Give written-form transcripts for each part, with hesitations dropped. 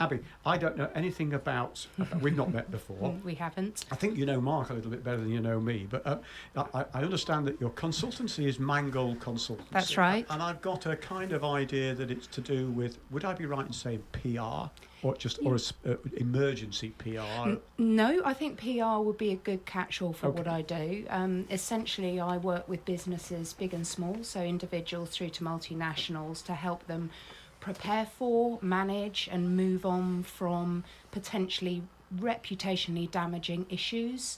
Abby, I don't know anything about we've not met before. We haven't. I think you know Mark a little bit better than you know me, but I understand that your consultancy is Mangold Consultancy. That's right. And I've got a kind of idea that it's to do with, would I be right in saying PR? Or emergency PR? No, I think PR would be a good catch-all for what I do. Essentially, I work with businesses big and small, so individuals through to multinationals, to help them prepare for, manage and move on from potentially reputationally damaging issues.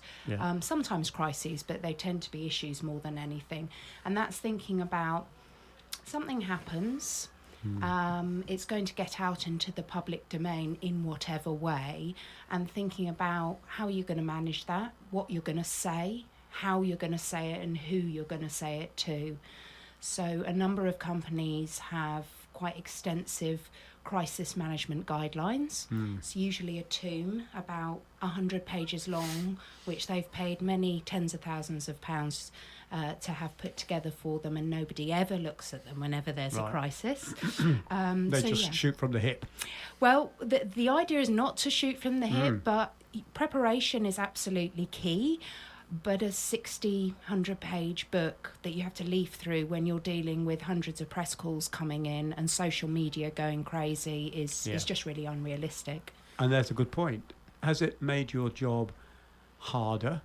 Sometimes crises, but they tend to be issues more than anything. And that's thinking about something happens, it's going to get out into the public domain in whatever way, and thinking about how you're going to manage that, what you're going to say, how you're going to say it, and who you're going to say it to. So a number of companies have quite extensive crisis management guidelines. It's usually a tome about 100 pages long, which they've paid many tens of thousands of pounds to have put together for them, and nobody ever looks at them whenever there's a crisis. They shoot from the hip. Well, the idea is not to shoot from the hip, but preparation is absolutely key. But a 100-page book that you have to leaf through when you're dealing with hundreds of press calls coming in and social media going crazy is just really unrealistic. And that's a good point. Has it made your job harder,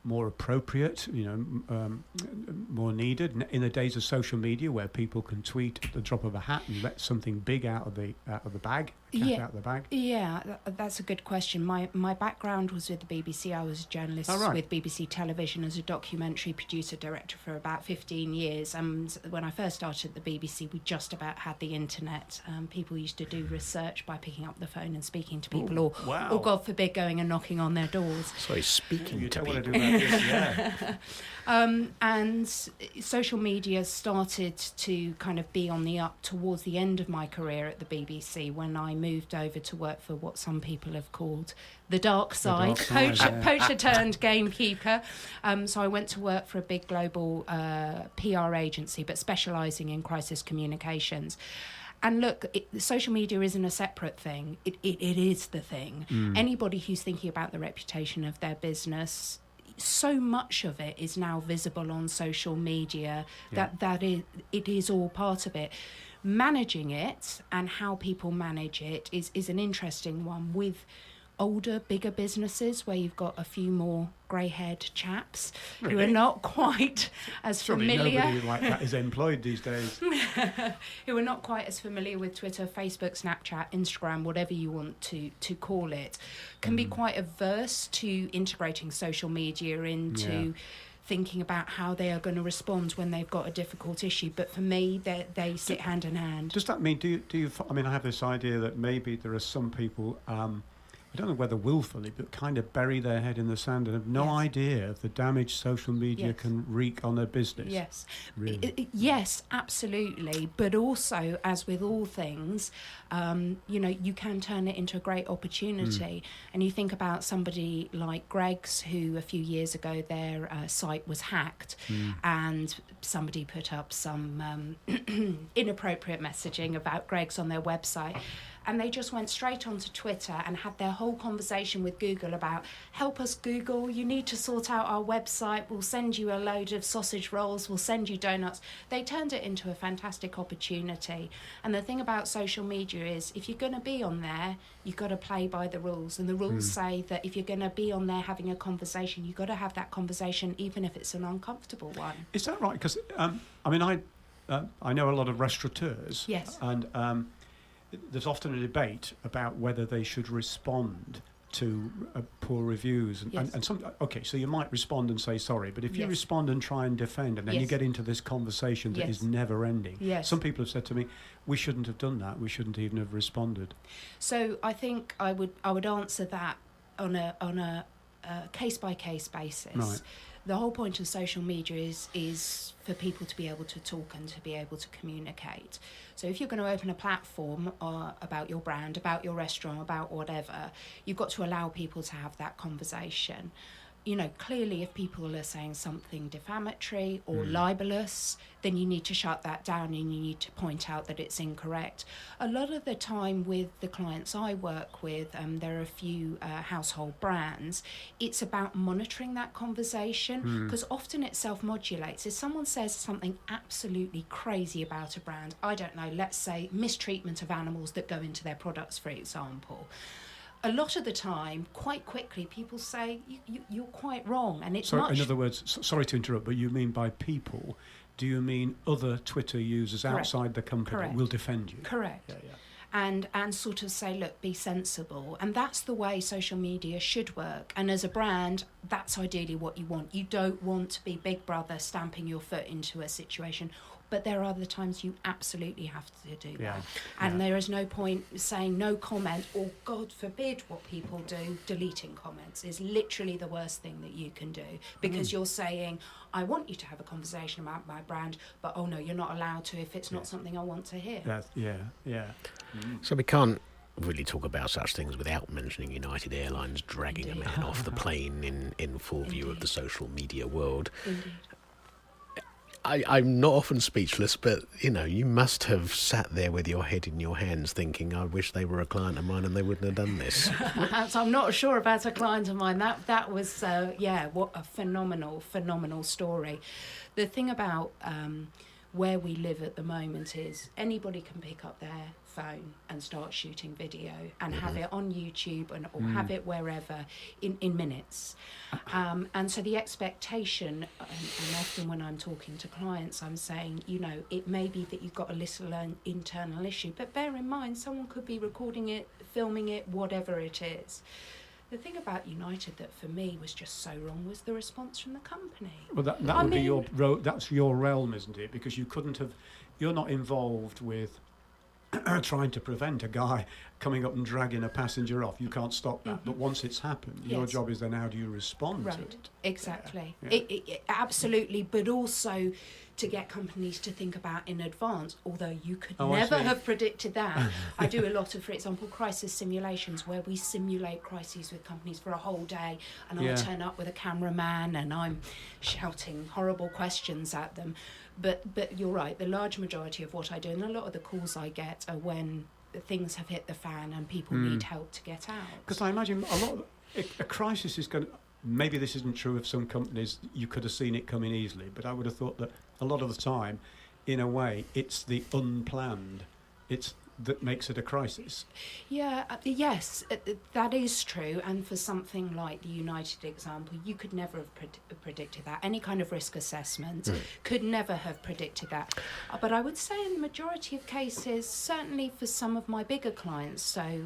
more appropriate, more needed in the days of social media, where people can tweet at the drop of a hat and let something big out of the bag? Out of the bag? Yeah, that's a good question. My background was with the BBC. I was a journalist with BBC Television as a documentary producer director for about 15 years. And when I first started at the BBC, we just about had the internet. People used to do research by picking up the phone and speaking to people, or God forbid, going and knocking on their doors. Sorry, speaking to people. You don't want to do that, and social media started to kind of be on the up towards the end of my career at the BBC, when I moved over to work for what some people have called the dark side, poacher turned gamekeeper. So I went to work for a big global PR agency, but specialising in crisis communications. And look, social media isn't a separate thing. It is the thing. Anybody who's thinking about the reputation of their business, so much of it is now visible on social media that it is all part of it. Managing it and how people manage it is an interesting one with older, bigger businesses where you've got a few more grey-haired chaps who are not quite as familiar. Nobody like that is employed these days. Who are not quite as familiar with Twitter, Facebook, Snapchat, Instagram, whatever you want to call it, can be quite averse to integrating social media into thinking about how they are going to respond when they've got a difficult issue. But for me, they sit hand in hand. Does that mean, do you? I mean, I have this idea that maybe there are some people, I don't know whether willfully, but kind of bury their head in the sand and have no idea of the damage social media can wreak on their business. Yes. Really? Yes, absolutely. But also, as with all things, you can turn it into a great opportunity. And you think about somebody like Greg's, who a few years ago their site was hacked, and somebody put up some inappropriate messaging about Greg's on their website. And they just went straight onto Twitter and had their whole conversation with Google about, help us Google, you need to sort out our website, we'll send you a load of sausage rolls, we'll send you donuts. They turned it into a fantastic opportunity. And the thing about social media is, if you're going to be on there, you've got to play by the rules. And the rules say that if you're going to be on there having a conversation, you've got to have that conversation even if it's an uncomfortable one. Is that right? Because, I know a lot of restaurateurs. Yes. And there's often a debate about whether they should respond to poor reviews. And some, so you might respond and say sorry, but if you respond and try and defend, and then you get into this conversation that is never ending. Yes. Some people have said to me, we shouldn't have done that, we shouldn't even have responded. So I think I would answer that on a case-by-case basis. Right. The whole point of social media is for people to be able to talk and to be able to communicate. So if you're going to open a platform about your brand, about your restaurant, about whatever, you've got to allow people to have that conversation. clearly if people are saying something defamatory or libelous, then you need to shut that down and you need to point out that it's incorrect. A lot of the time with the clients I work with, there are a few household brands, it's about monitoring that conversation, because often it self-modulates. If someone says something absolutely crazy about a brand, I don't know, let's say mistreatment of animals that go into their products, for example, a lot of the time, quite quickly, people say, you're quite wrong. And it's in other words, sorry to interrupt, but you mean by people, do you mean other Twitter users outside the company will defend you? Correct. Yeah. And sort of say, look, be sensible. And that's the way social media should work. And as a brand, that's ideally what you want. You don't want to be Big Brother stamping your foot into a situation. But there are other times you absolutely have to do that. And there is no point saying no comment, or God forbid what people do, deleting comments is literally the worst thing that you can do, because you're saying, I want you to have a conversation about my brand, but oh no, you're not allowed to if it's not something I want to hear. So we can't really talk about such things without mentioning United Airlines dragging a man off the plane in full view of the social media world. Indeed. I'm not often speechless, but, you must have sat there with your head in your hands thinking, I wish they were a client of mine and they wouldn't have done this. So I'm not sure about a client of mine. That was, what a phenomenal story. The thing about where we live at the moment is anybody can pick up their phone and start shooting video and have it on YouTube or have it wherever in minutes. And so the expectation, and often when I'm talking to clients, I'm saying, it may be that you've got a little internal issue, but bear in mind, someone could be recording it, filming it, whatever it is. The thing about United that for me was just so wrong was the response from the company. Well, that would be that's your realm, isn't it? Because you're not involved with trying to prevent a guy coming up and dragging a passenger off. You can't stop that. But once it's happened, your job is then how do you respond to it? Exactly. It absolutely, but also to get companies to think about in advance, although you could never have predicted that. I do a lot of, for example, crisis simulations where we simulate crises with companies for a whole day, and I'll turn up with a cameraman and I'm shouting horrible questions at them. But you're right, the large majority of what I do, and a lot of the calls I get are when things have hit the fan and people need help to get out. Because I imagine a crisis is going to... Maybe this isn't true of some companies, you could have seen it coming easily, but I would have thought that a lot of the time, in a way, it's the unplanned, that makes it a crisis. Yes, that is true. And for something like the United example, you could never have predicted that. Any kind of risk assessment could never have predicted that. But I would say in the majority of cases, certainly for some of my bigger clients, so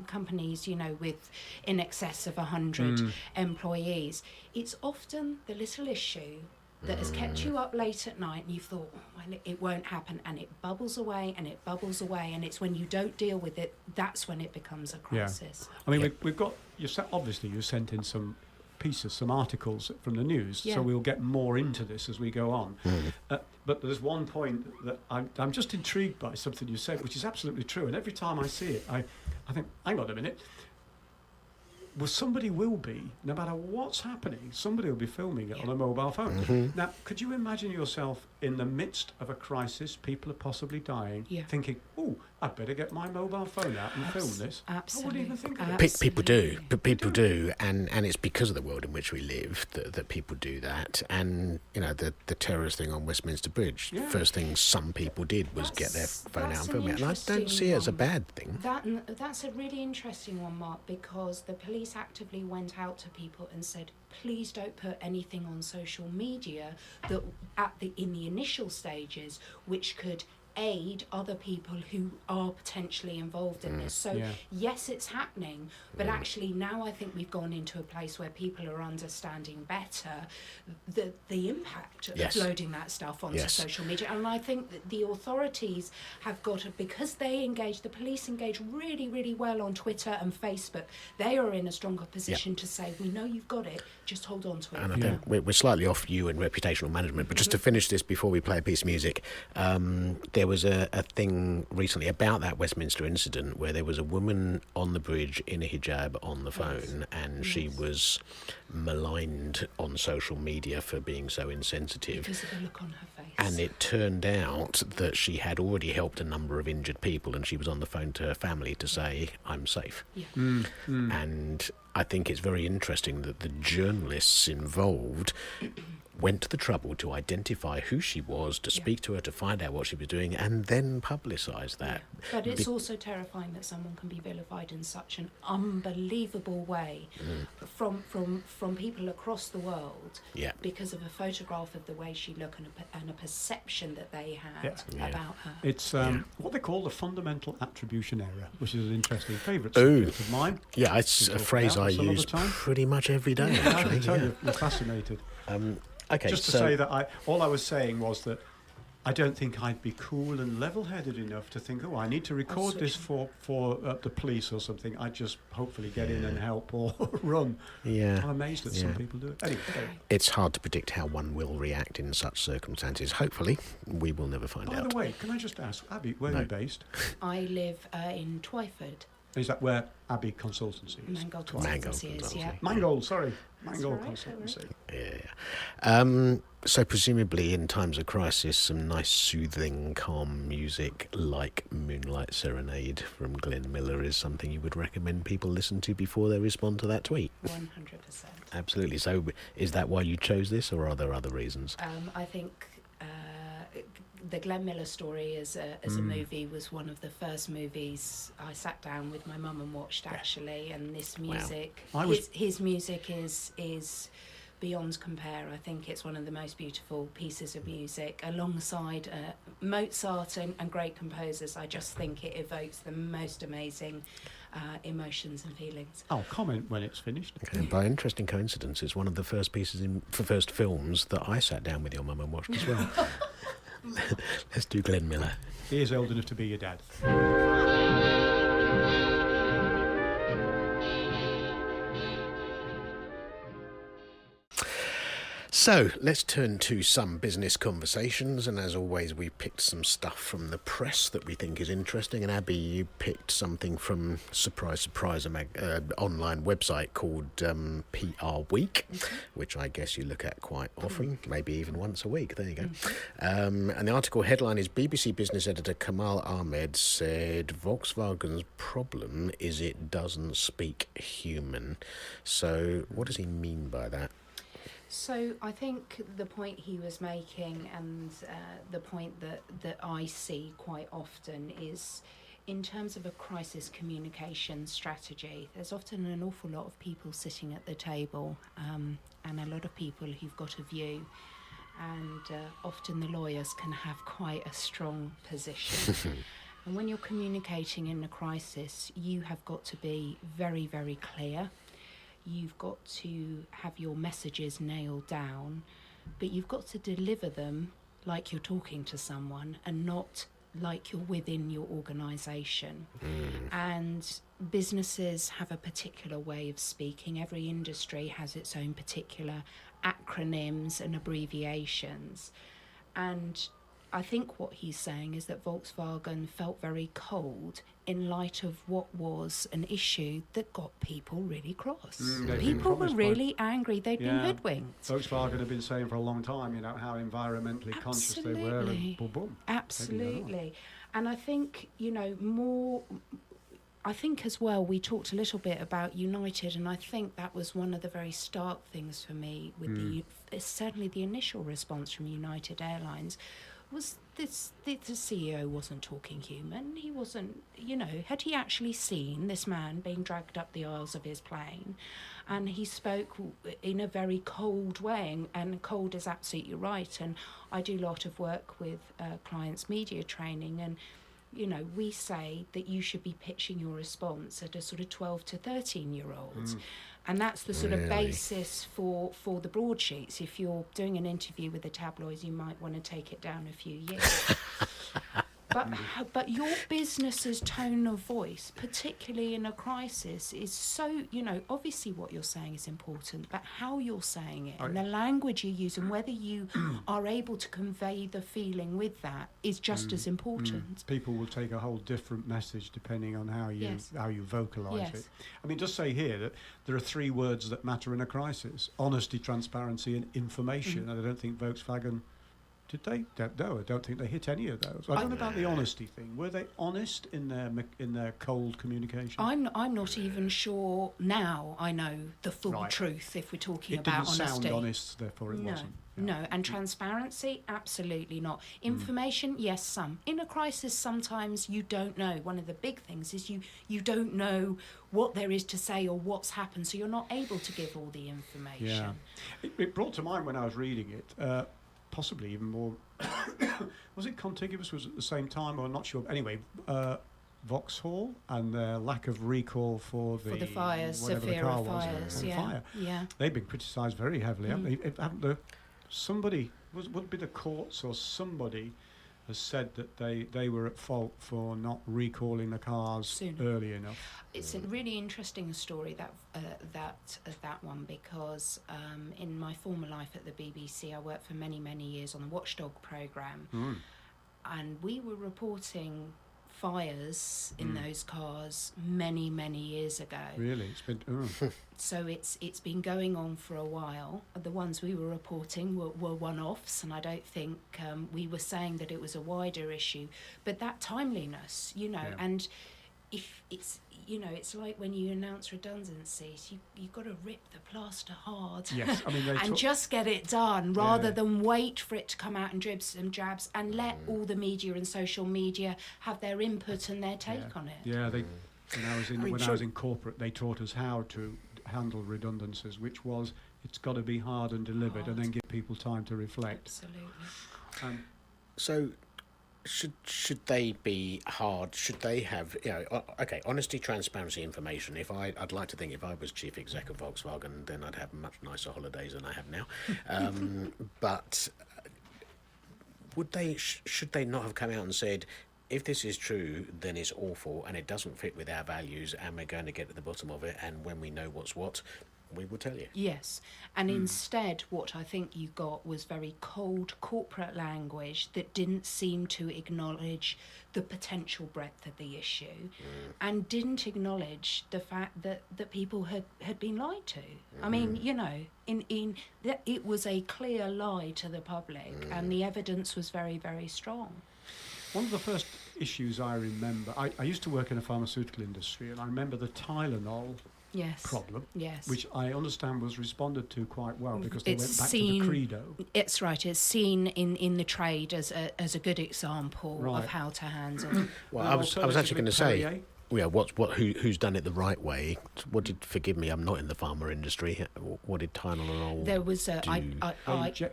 companies, with in excess of 100 employees, it's often the little issue that has kept you up late at night and you've thought, well, it won't happen, and it bubbles away and it bubbles away, and it's when you don't deal with it, that's when it becomes a crisis. I mean, we've got, obviously you sent in some pieces, some articles from the news, so we'll get more into this as we go on. But there's one point that I'm just intrigued by, something you said, which is absolutely true, and every time I see it, I think, hang on a minute, well, somebody will be, no matter what's happening, somebody will be filming it on a mobile phone. Now, could you imagine yourself in the midst of a crisis, people are possibly dying, thinking, oh, I'd better get my mobile phone out and film this? Absolutely. I wouldn't even think of it. People do, but people do, and it's because of the world in which we live that people do that. And, the terrorist thing on Westminster Bridge, the first thing some people did was get their phone out and film it. And I don't see it as a bad thing. That's a really interesting one, Mark, because the police actively went out to people and said, please don't put anything on social media that in the initial stages which could aid other people who are potentially involved in this. So yes, it's happening, but actually now I think we've gone into a place where people are understanding better the impact of loading that stuff onto social media. And I think that the authorities have got to, because the police engage really, really well on Twitter and Facebook, they are in a stronger position to say, we know you've got it, just hold on to it. And I think we're slightly off you in reputational management, but just to finish this before we play a piece of music, there was a thing recently about that Westminster incident where there was a woman on the bridge in a hijab on the phone, and she was maligned on social media for being so insensitive. Because of the look on her face. And it turned out that she had already helped a number of injured people, and she was on the phone to her family to say, I'm safe. Yeah. And I think it's very interesting that the journalists involved went to the trouble to identify who she was, to speak to her, to find out what she was doing, and then publicise that. Yeah. But it's also terrifying that someone can be vilified in such an unbelievable way from people across the world because of a photograph of the way she looked and a perception that they had about her. It's what they call the fundamental attribution error, which is an interesting favourite subject of mine. Yeah, it's a phrase I use pretty much every day, actually. I tell you, you're fascinated. Okay, just to say that all I was saying was that I don't think I'd be cool and level-headed enough to think, I need to record this for the police or something. I'd just hopefully get in and help or run. Yeah. I'm amazed that some people do it. Anyway. It's hard to predict how one will react in such circumstances. Hopefully, we will never find out. By the way, can I just ask, Abby, where are you based? I live in Twyford. Is that where Abbey Consultancy is? Mangold Consultancy is, yeah. Mangold Consultancy. Yeah. So presumably in times of crisis, some nice soothing, calm music like Moonlight Serenade from Glenn Miller is something you would recommend people listen to before they respond to that tweet? 100%. Absolutely. So is that why you chose this, or are there other reasons? I think the Glenn Miller story as a movie was one of the first movies I sat down with my mum and watched, actually, and this music, his music is beyond compare. I think it's one of the most beautiful pieces of music alongside Mozart and great composers. I just think it evokes the most amazing emotions and feelings. I'll comment when it's finished. Okay. And by interesting coincidence, it's one of the first first films that I sat down with your mum and watched as well. Let's do Glenn Miller. He is old enough to be your dad. So let's turn to some business conversations, and as always we picked some stuff from the press that we think is interesting, and Abby, you picked something from surprise online website called PR Week, which I guess you look at quite often, maybe even once a week. There you go. And the article headline is BBC Business editor Kamal Ahmed said Volkswagen's problem is it doesn't speak human. So what does he mean by that? So I think the point he was making, and the point that I see quite often, is in terms of a crisis communication strategy, there's often an awful lot of people sitting at the table, and a lot of people who've got a view, and often the lawyers can have quite a strong position. And when you're communicating in a crisis, you have got to be very, very clear. You've got to have your messages nailed down, but you've got to deliver them like you're talking to someone and not like you're within your organisation. And businesses have a particular way of speaking. Every industry has its own particular acronyms and abbreviations. And I think what he's saying is that Volkswagen felt very cold in light of what was an issue that got people really cross. People were really angry. They'd been hoodwinked. Volkswagen have been saying for a long time, how environmentally conscious they were. And boom, boom. Absolutely. And I think, I think as well, we talked a little bit about United, and I think that was one of the very stark things for me with certainly the initial response from United Airlines was the CEO wasn't talking human. He wasn't, had he actually seen this man being dragged up the aisles of his plane? And he spoke in a very cold way, and cold is absolutely right. And I do a lot of work with clients' media training, and we say that you should be pitching your response at a sort of 12 to 13-year-olds. And that's the sort of basis for the broadsheets. If you're doing an interview with the tabloids, you might want to take it down a few years. But your business's tone of voice, particularly in a crisis, is so, obviously what you're saying is important, but how you're saying it and the language you use and whether you are able to convey the feeling with that is just as important. People will take a whole different message depending on how you vocalise it. I mean, just say here that there are 3 words that matter in a crisis: honesty, transparency, and information. And I don't think Volkswagen. Did they? No, I don't think they hit any of those. I don't know about the honesty thing. Were they honest in their cold communication? I'm not even sure now. I know the full truth if we're talking about honesty. It didn't sound honest, therefore it wasn't. No, and transparency, absolutely not. Information, yes, some. In a crisis, sometimes you don't know. One of the big things is you don't know what there is to say or what's happened, so you're not able to give all the information. Yeah. It brought to mind when I was reading it. Possibly even more. Was it contiguous? Was it at the same time? Or I'm not sure. Anyway, Vauxhall and their lack of recall for the fires, severe fires. Fire. Yeah. They've been criticised very heavily. Haven't they? Somebody would it be the courts or somebody has said that they were at fault for not recalling the cars early enough. It's a really interesting story that one because in my former life at the BBC I worked for many years on the Watchdog programme and we were reporting fires in those cars many years ago. Really? It's been So it's been going on for a while. The ones we were reporting were one-offs, and I don't think we were saying that it was a wider issue. But that timeliness, and if it's it's like when you announce redundancies, you've got to rip the plaster hard. Yes, I mean and just get it done rather than wait for it to come out in dribs and jabs and let all the media and social media have their input and their take on it. Yeah, when I was in corporate, they taught us how to handle redundancies, which was it's got to be hard and delivered, and then give people time to reflect. Absolutely. So. Should they be hard? Should they have, honesty, transparency, information? I'd like to think if I was chief exec of Volkswagen, then I'd have much nicer holidays than I have now. But should they not have come out and said, if this is true, then it's awful and it doesn't fit with our values and we're going to get to the bottom of it, and when we know what's what, we will tell you. Yes, and instead what I think you got was very cold corporate language that didn't seem to acknowledge the potential breadth of the issue and didn't acknowledge the fact that people had been lied to. I mean, in that it was a clear lie to the public and the evidence was very strong. One of the first issues I remember, I used to work in a pharmaceutical industry, and I remember the Tylenol problem, which I understand was responded to quite well because they went back to the credo. It's right. It's seen in the trade as a good example of how to handle. Well, I was actually going to say, who's done it the right way? Forgive me, I'm not in the pharma industry. What did Tylenol? There was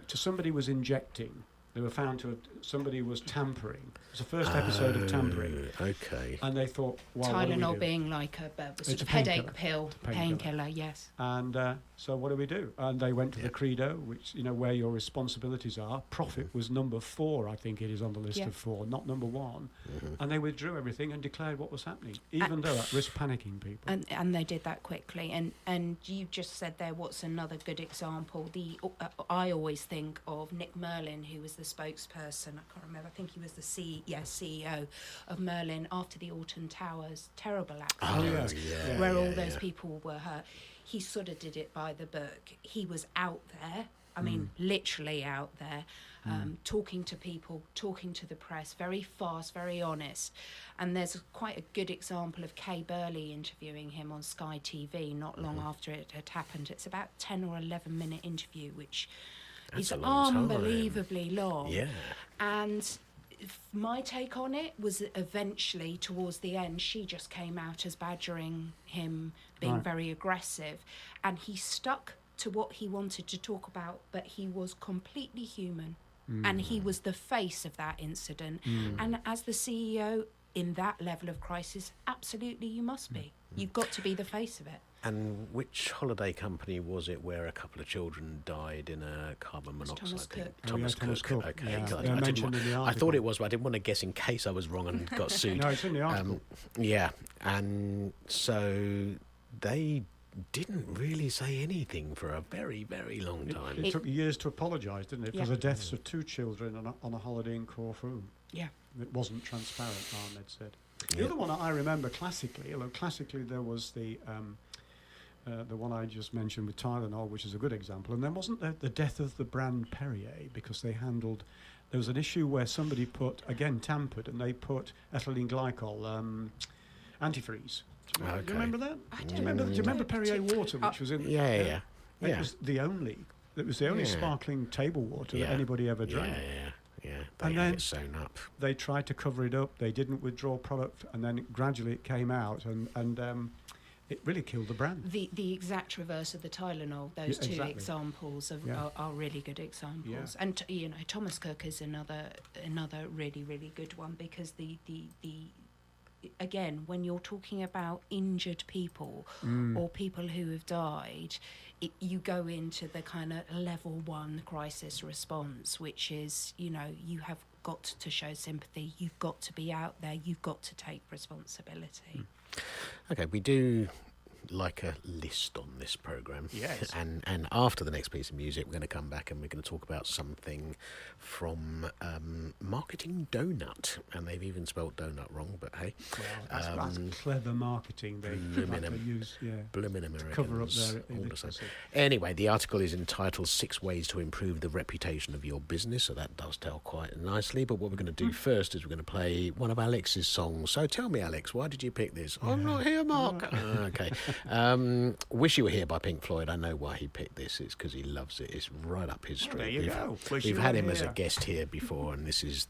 somebody was injecting. They were found somebody was tampering. It was the first episode of tampering. Okay. And they thought, Tylenol being like a sort of headache pill, painkiller, yes. And so what do we do? And they went to the credo, which, where your responsibilities are. Profit was number 4, I think it is on the list of 4, not number 1. And they withdrew everything and declared what was happening, even though at risk panicking people. And they did that quickly. And you just said there, what's another good example? I always think of Nick Merlin, who was the spokesperson. I can't remember. I think he was the CEO of Merlin after the Alton Towers terrible accident, where all those people were hurt. He sort of did it by the book. He was out there. I mean, literally out there, talking to people, talking to the press, very fast, very honest. And there's quite a good example of Kay Burley interviewing him on Sky TV not long after it had happened. It's about 10 or 11 minute interview, which is unbelievably long. Yeah. And my take on it was that eventually, towards the end, she just came out as badgering him, being very aggressive. And he stuck to what he wanted to talk about, but he was completely human. And he was the face of that incident. And as the CEO in that level of crisis, absolutely you must be. You've got to be the face of it. And which holiday company was it where a couple of children died in a carbon monoxide Thomas thing? Cook. Thomas Cook. Okay, Yeah. God, They're mentioned in the I article. thought it was, but I didn't want to guess in case I was wrong and got sued. No, it's in the article. Yeah, and so they didn't really say anything for a very, very long time. It took years to apologise, didn't it, for Yeah. the deaths of 2 children on a holiday in Corfu. Yeah. It wasn't transparent, Ahmed said. The Yeah. other one I remember classically, although classically there was the one I just mentioned with Tylenol, which is a good example, and then wasn't there the death of the brand Perrier because they handled. There was an issue where somebody tampered, and they put ethylene glycol antifreeze. Do you remember that? I Do you remember Perrier water, which was in? Yeah. It was the only. It was the only sparkling table water that anybody ever drank. Yeah. And They then had it sewn up. they tried to cover it up. They didn't withdraw product, and then gradually it came out, and it really killed the brand. The exact reverse of the Tylenol. Those two exactly. examples are really good examples. Yeah. And Thomas Cook is another really, really good one, because the again, when you're talking about injured people or people who have died, you go into the kind of level 1 crisis response, which is, you have got to show sympathy, you've got to be out there, you've got to take responsibility. Okay, we do like a list on this programme. Yes. And after the next piece of music, we're going to come back and we're going to talk about something from Marketing Donut. And they've even spelled donut wrong, but hey. Well, that's clever marketing. They use, Bloomin' to Americans. cover up their all the illiteracy. same. Anyway, the article is entitled 6 Ways to Improve the Reputation of Your Business, so that does tell quite nicely. But what we're going to do first is we're going to play one of Alex's songs. So tell me, Alex, why did you pick this? I'm not here, Mark. Okay. Wish You Were Here by Pink Floyd. I know why he picked this. It's because he loves it. It's right up his street. There you go. We've had him as a guest here before, and this is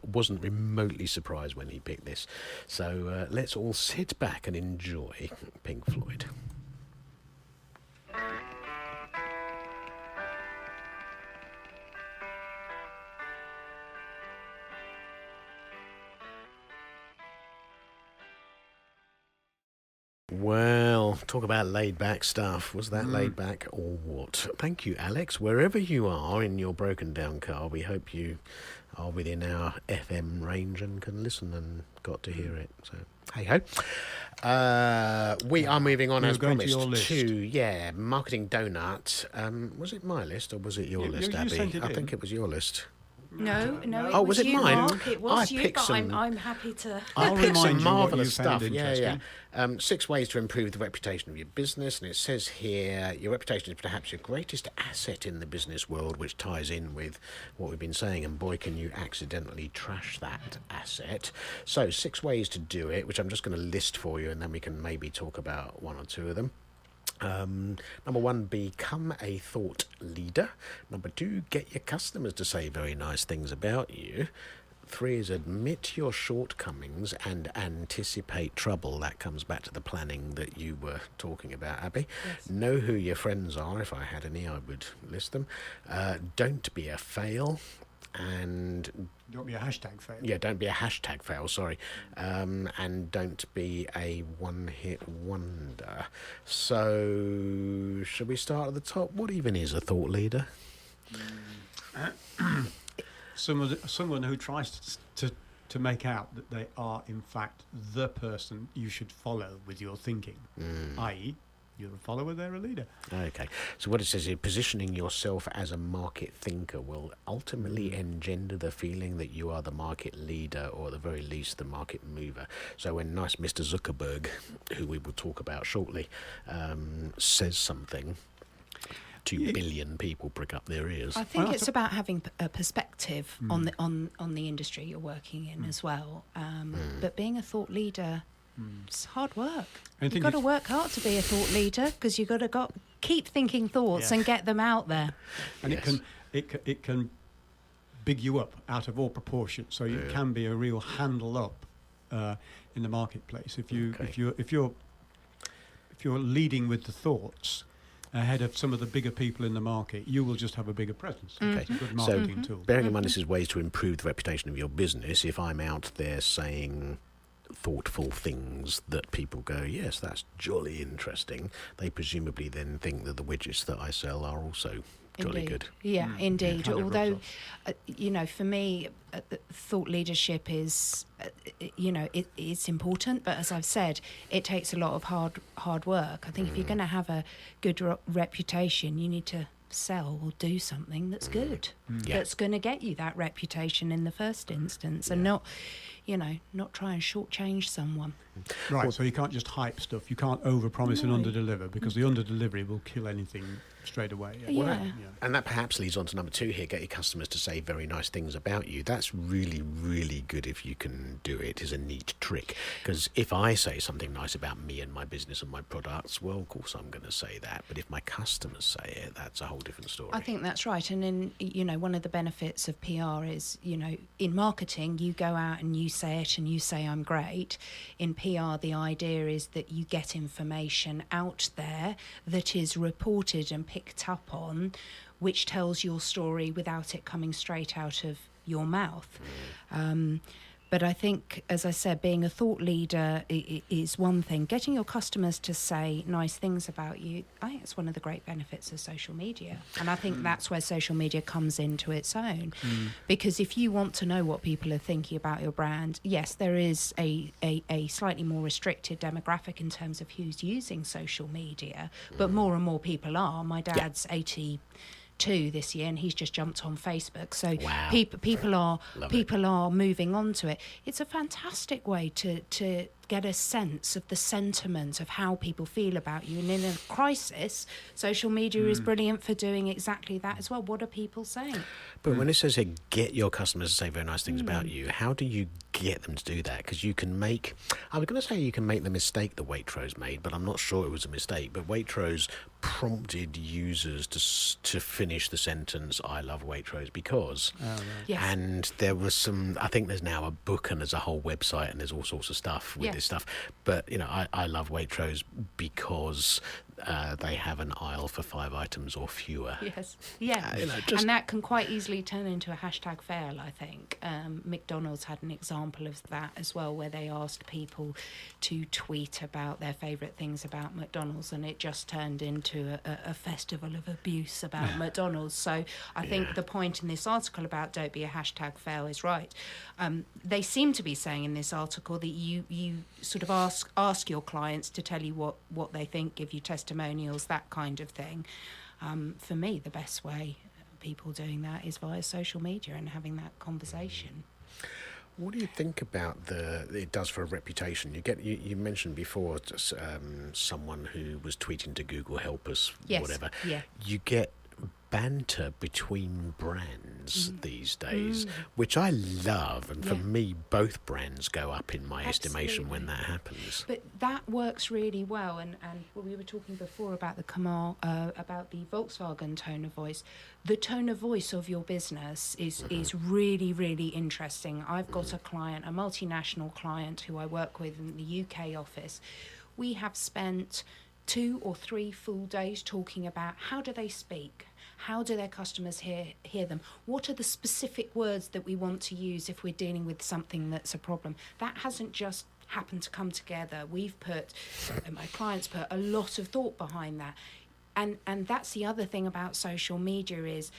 wasn't remotely surprised when he picked this. So let's all sit back and enjoy Pink Floyd. Well, talk about laid-back stuff. Was that laid-back or what? Thank you, Alex. Wherever you are in your broken-down car, we hope you are within our FM range and can listen and got to hear it. So, hey-ho. We are moving on as going to promised your list. Marketing Donut. Was it my list or was it your list, you Abby? sent it I in. think it was your list. No. Oh, was it you, mine? Mark. It was I you, picked but some- I'm happy to. I'll I picked remind some you what you marvellous found stuff. Yeah. interesting. 6 ways to improve the reputation of your business, and it says here your reputation is perhaps your greatest asset in the business world, which ties in with what we've been saying. And boy, can you accidentally trash that asset. So 6 ways to do it, which I'm just going to list for you, and then we can maybe talk about 1 or 2 of them. Number 1, become a thought leader. Number 2, get your customers to say very nice things about you. 3 is admit your shortcomings and anticipate trouble. That comes back to the planning that you were talking about, Abby. Yes. Know who your friends are. If I had any, I would list them. Don't be a fail. And Don't be a hashtag fail. yeah, don't be a hashtag fail, sorry. And don't be a one-hit wonder. So, should we start at the top? What even is a thought leader? Someone who tries to make out that they are, in fact, the person you should follow with your thinking, i.e., you're a follower, they're a leader. Okay, so what it says here, positioning yourself as a market thinker will ultimately engender the feeling that you are the market leader, or at the very least the market mover. So when nice Mr. Zuckerberg, who we will talk about shortly, says something, 2 billion people prick up their ears. I think it's about having a perspective on the industry you're working in as well. But being a thought leader, it's hard work. You've got to work hard to be a thought leader, because you've got to keep thinking thoughts and get them out there. And Yes. it can big you up out of all proportion. So you can be a real handle up in the marketplace if you're leading with the thoughts ahead of some of the bigger people in the market. You will just have a bigger presence. Okay. It's a good marketing tool. Bearing in mind this is ways to improve the reputation of your business, if I'm out there saying thoughtful things that people go, yes, that's jolly interesting, they presumably then think that the widgets that I sell are also jolly Indeed. good. Yeah, indeed. Yeah, kind of rubs Although, off. for me, thought leadership is, it's important. But as I've said, it takes a lot of hard work. I think if you're going to have a good reputation, you need to sell or do something that's good, that's going to get you that reputation in the first instance, and not try and shortchange someone. Right, so you can't just hype stuff. You can't overpromise and underdeliver, because the underdelivery will kill anything straight away. And that perhaps leads on to number 2 here. Get your customers to say very nice things about you. That's really, really good if you can do it. Is a neat trick. Because if I say something nice about me and my business and my products, well, of course I'm going to say that. But if my customers say it, that's a whole different story. I think that's right. And in, one of the benefits of PR is, in marketing, you go out and you say it and you say I'm great. In PR, the idea is that you get information out there that is reported and picked up on, which tells your story without it coming straight out of your mouth. But I think, as I said, being a thought leader is one thing. Getting your customers to say nice things about you, I think it's one of the great benefits of social media. And I think that's where social media comes into its own. Because if you want to know what people are thinking about your brand, yes, there is a slightly more restricted demographic in terms of who's using social media, but more and more people are. My dad's 82 this year, and he's just jumped on Facebook. So wow. people are moving on to it. It's a fantastic way to get a sense of the sentiment of how people feel about you. And in a crisis, social media is brilliant for doing exactly that as well. What are people saying? But when it says here, get your customers to say very nice things about you, how do you get them to do that? Because you can make, I was going to say you can make the mistake that Waitrose made, but I'm not sure it was a mistake. But Waitrose prompted users to finish the sentence, I love Waitrose because. Oh, right. Yes. And there was some, I think there's now a book and there's a whole website and there's all sorts of stuff with this stuff. But, I love Waitrose because they have an aisle for 5 items or fewer. Yes, yeah. And that can quite easily turn into a hashtag fail, I think. McDonald's had an example of that as well, where they asked people to tweet about their favourite things about McDonald's, and it just turned into a festival of abuse about McDonald's. So I think the point in this article about don't be a hashtag fail is right. They seem to be saying in this article that you sort of ask your clients to tell you what they think, give you testimonials, that kind of thing. For me, the best way people doing that is via social media and having that conversation. What do you think about it does for a reputation? You mentioned before someone who was tweeting to Google help us, whatever. Yeah. You get banter between brands these days, which I love, and for me both brands go up in my estimation when that happens. But that works really well, and we were talking before about about the Volkswagen tone of voice. The tone of voice of your business is really, really interesting. I've got a client, a multinational client who I work with in the UK office. We have spent 2 or 3 full days talking about how do they speak? How do their customers hear them? What are the specific words that we want to use if we're dealing with something that's a problem? That hasn't just happened to come together. My clients put a lot of thought behind that. And that's the other thing about social media is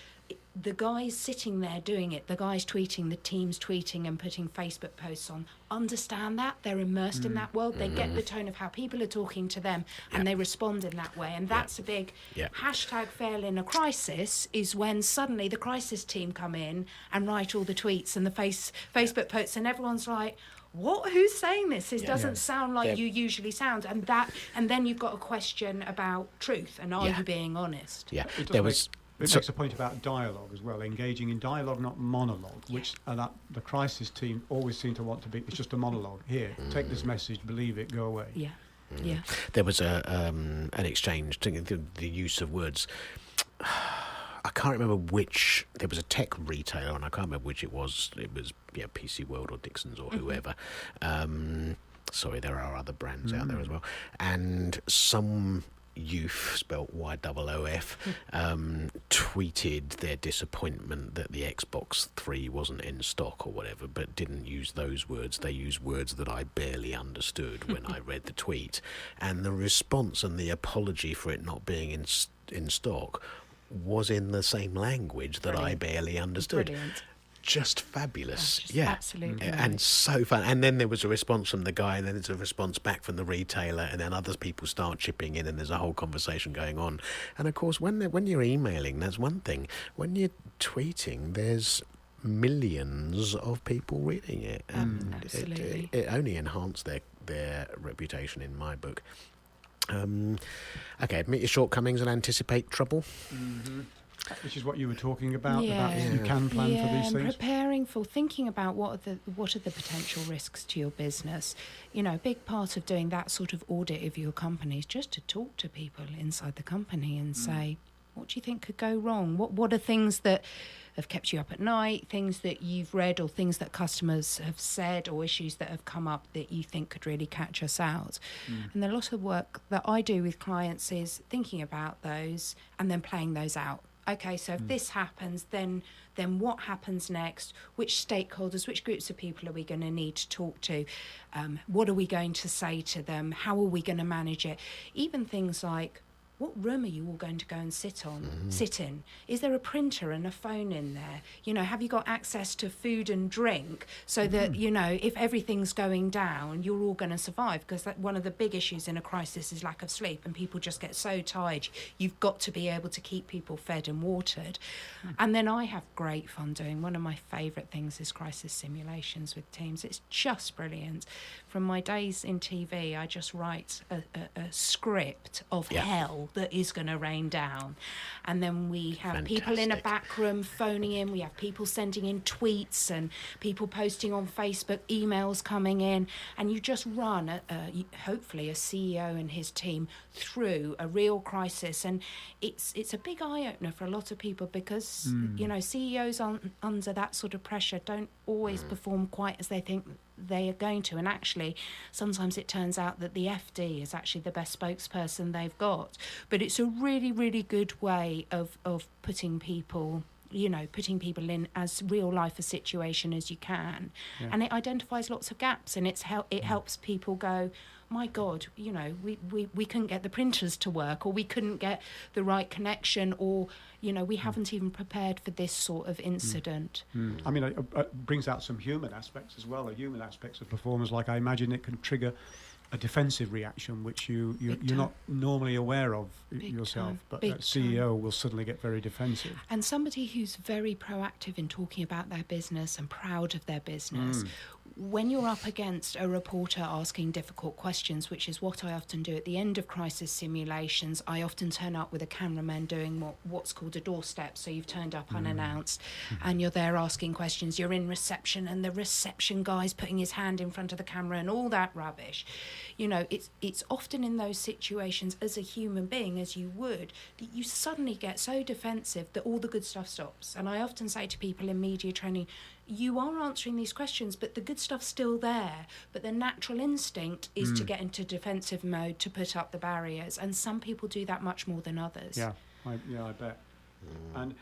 the guys sitting there doing it, the guys tweeting, the teams tweeting and putting Facebook posts on, understand that. They're immersed in that world. They get the tone of how people are talking to them and they respond in that way. And that's a big hashtag fail in a crisis is when suddenly the crisis team come in and write all the tweets and the Facebook posts and everyone's like, what? Who's saying this? This doesn't sound like you usually sound. And then you've got a question about truth and are you being honest? Yeah, it makes a point about dialogue as well, engaging in dialogue, not monologue, which that the crisis team always seem to want to be. It's just a monologue. Here, take this message, believe it, go away. Yeah, yeah. There was an exchange, the use of words. I can't remember which. There was a tech retailer, and I can't remember which it was. It was PC World or Dixon's or whoever. Sorry, there are other brands out there as well. And some Youth, spelt YOOF, tweeted their disappointment that the Xbox 3 wasn't in stock or whatever, but didn't use those words. They used words that I barely understood when I read the tweet. And the response and the apology for it not being in stock was in the same language that I barely understood. Brilliant. Just fabulous. Absolutely. And so fun. And then there was a response from the guy, and then there's a response back from the retailer, and then other people start chipping in, and there's a whole conversation going on. And of course, when you're emailing, that's one thing. When you're tweeting, there's millions of people reading it, and absolutely. it only enhanced their reputation in my book. Okay, admit your shortcomings and anticipate trouble. Mm-hmm. Which is what you were talking about you can plan for these things. Preparing for, thinking about what are the potential risks to your business. You know, a big part of doing that sort of audit of your company is just to talk to people inside the company and say, what do you think could go wrong? What are things that have kept you up at night, things that you've read or things that customers have said or issues that have come up that you think could really catch us out? And a lot of work that I do with clients is thinking about those and then playing those out. Okay, so if this happens, then what happens next? Which stakeholders, which groups of people are we going to need to talk to? What are we going to say to them? How are we going to manage it? Even things like, what room are you all going to go and sit in? Is there a printer and a phone in there? You know, have you got access to food and drink so that, you know, if everything's going down, you're all going to survive? Because one of the big issues in a crisis is lack of sleep, and people just get so tired. You've got to be able to keep people fed and watered. And then I have great fun doing, one of my favourite things is crisis simulations with teams. It's just brilliant. From my days in TV, I just write a script of hell that is going to rain down, and then we have people in a back room phoning in, we have people sending in tweets and people posting on Facebook, emails coming in, and you just run hopefully a CEO and his team through a real crisis. And it's a big eye-opener for a lot of people, because you know, CEOs under that sort of pressure don't always perform quite as they think they are going to, and actually sometimes it turns out that the FD is actually the best spokesperson they've got. But it's a really, really good way of putting people in as real life a situation as you can. And it identifies lots of gaps, and it helps people go, my God, you know, we couldn't get the printers to work, or we couldn't get the right connection, or, you know, we haven't even prepared for this sort of incident. I mean, it brings out some human aspects as well, the human aspects of performance. Like, I imagine it can trigger a defensive reaction, which you're not normally aware of yourself, but a CEO will suddenly get very defensive. And somebody who's very proactive in talking about their business and proud of their business, when you're up against a reporter asking difficult questions, which is what I often do at the end of crisis simulations, I often turn up with a cameraman doing what's called a doorstep. So you've turned up unannounced and you're there asking questions. You're in reception and the reception guy's putting his hand in front of the camera and all that rubbish. You know, it's often in those situations, as a human being, as you would, that you suddenly get so defensive that all the good stuff stops. And I often say to people in media training, you are answering these questions, but the good stuff's still there. But the natural instinct is to get into defensive mode, to put up the barriers. And some people do that much more than others. Yeah, I bet. And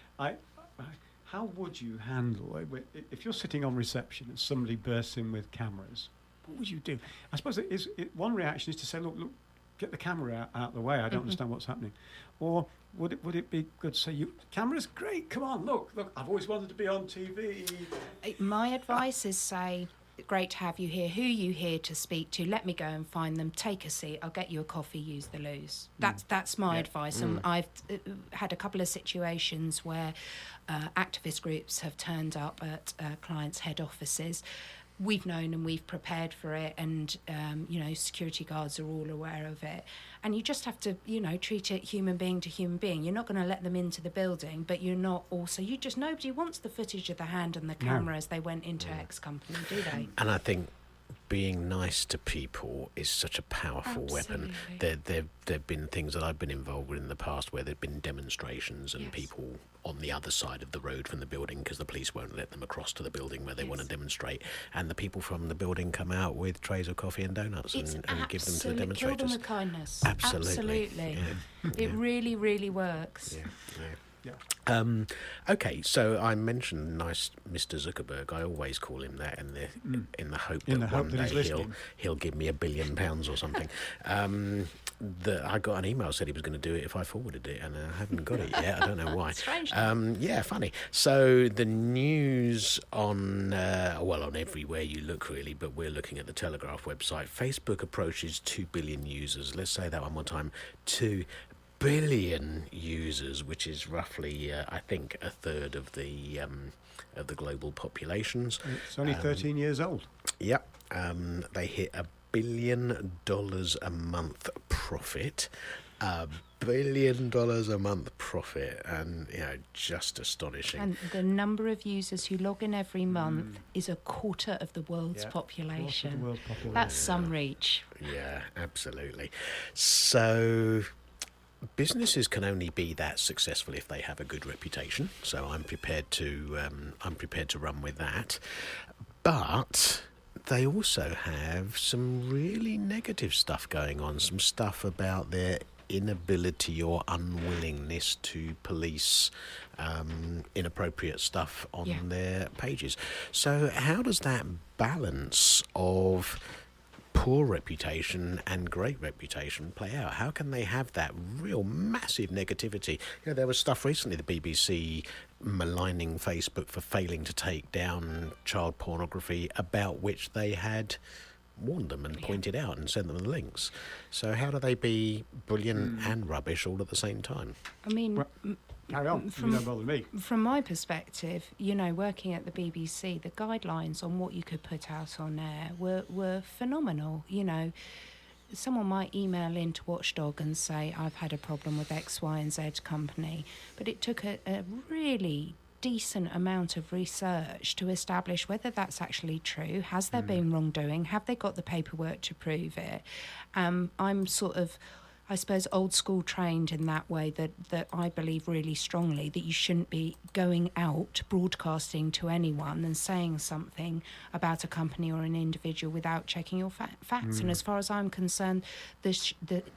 how would you handle it if you're sitting on reception and somebody bursts in with cameras? What would you do? I suppose one reaction is to say, look, get the camera out of the way. I don't understand what's happening. Or would it be good to say, camera's great, come on, look, I've always wanted to be on TV. My advice is say, great to have you here. Who are you here to speak to? Let me go and find them. Take a seat. I'll get you a coffee. Use the loos. That's my advice. And I've had a couple of situations where activist groups have turned up at clients' head offices. We've known and we've prepared for it, and security guards are all aware of it, and you just have to treat it human being to human being. You're not going to let them into the building, but you're not also, nobody wants the footage of the hand and the camera as they went into X company, do they? And I think being nice to people is such a powerful weapon. There've been things that I've been involved with in the past where there've been demonstrations and people on the other side of the road from the building because the police won't let them across to the building where they want to demonstrate, and the people from the building come out with trays of coffee and donuts and give them to the demonstrators. Kill them with kindness. Absolutely. Yeah. It really, really works. Okay, so I mentioned nice Mr. Zuckerberg. I always call him that in the hope that one day he'll give me £1 billion or something. I got an email said he was going to do it if I forwarded it, and I haven't got it yet. I don't know why. Strange. Funny. So the news on everywhere you look really, but we're looking at the Telegraph website. Facebook approaches 2 billion users. Let's say that one more time. 2 billion users, which is roughly, I think, a third of the global populations. It's only 13 years old. Yep. They hit $1 billion a month profit. $1 billion a month profit, and just astonishing. And the number of users who log in every month is a quarter of the world's population. That's some reach. Yeah, absolutely. So businesses can only be that successful if they have a good reputation. So I'm prepared to run with that. But they also have some really negative stuff going on. Some stuff about their inability or unwillingness to police inappropriate stuff on their pages. So how does that balance of poor reputation and great reputation play out? How can they have that real massive negativity? There was stuff recently, the BBC maligning Facebook for failing to take down child pornography, about which they had warned them and pointed out and sent them the links. So how do they be brilliant and rubbish all at the same time? I mean, carry on. You don't bother me. From my perspective, working at the BBC, the guidelines on what you could put out on air were phenomenal. Someone might email into Watchdog and say, I've had a problem with X, Y and Z company. But it took a really decent amount of research to establish whether that's actually true. Has there been wrongdoing? Have they got the paperwork to prove it? I'm sort of, I suppose, old school trained in that way, that I believe really strongly that you shouldn't be going out broadcasting to anyone and saying something about a company or an individual without checking your facts. And as far as I'm concerned,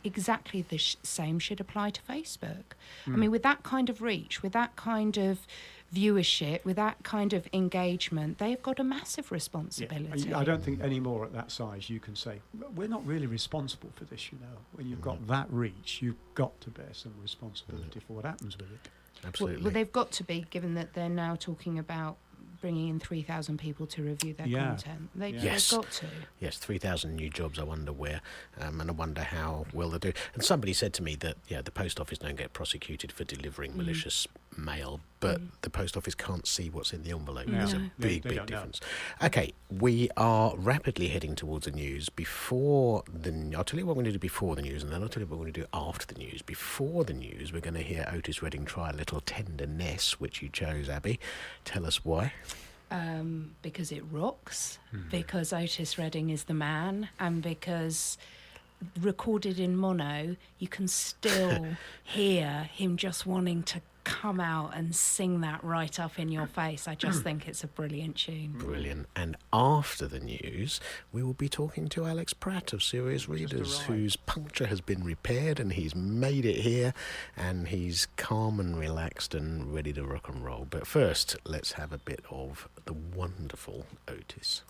exactly the same should apply to Facebook. I mean, with that kind of reach, with that kind of viewership, with that kind of engagement, they've got a massive responsibility. I don't think any more at that size you can say, we're not really responsible for this, When you've got that reach, you've got to bear some responsibility for what happens with it. Absolutely. Well, they've got to be, given that they're now talking about bringing in 3,000 people to review their content. They've got to. Yes, 3,000 new jobs, I wonder where, and I wonder how well they do. And somebody said to me that the post office don't get prosecuted for delivering malicious mail, but the post office can't see what's in the envelope. No. There's a big difference. Okay, we are rapidly heading towards the news. I'll tell you what we're going to do before the news, and then I'll tell you what we're going to do after the news. Before the news, we're going to hear Otis Redding try a little Tenderness, which you chose, Abby. Tell us why. Because it rocks, because Otis Redding is the man, and because recorded in mono, you can still hear him just wanting to come out and sing that right up in your face. I just think it's a brilliant tune. Brilliant. And after the news, we will be talking to Alex Pratt of Serious Readers, whose puncture has been repaired and he's made it here, and he's calm and relaxed and ready to rock and roll. But first, let's have a bit of the wonderful Otis.